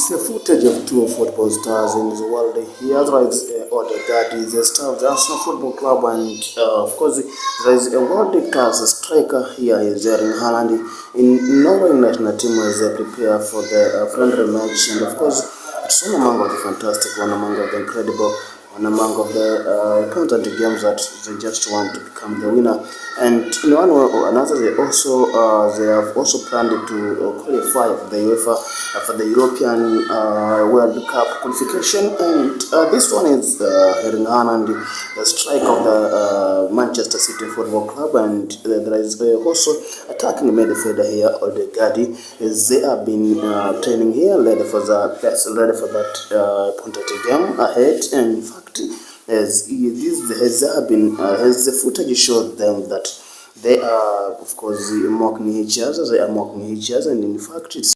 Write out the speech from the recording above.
The footage of two football stars in the world. Here there is Odegaard, is the star of the Arsenal Football Club, and of course there is a world-class striker here, is Erling Haaland, in Norway national team as they prepare for the friendly match. And of course it's one among of the fantastic, one among of the incredible, one among of the important games that they just want to become the winner. And in one way or another, they have also planned to qualify for the UEFA for the European World Cup qualification. And this one is Erling Haaland, the striker of the Manchester City Football Club, and there is also attacking midfielder here, Odegaard, as they have been training here, ready for that important game ahead. And in fact, as the footage showed them that they are, of course, mocking each other. They are mocking each other, and in fact, it's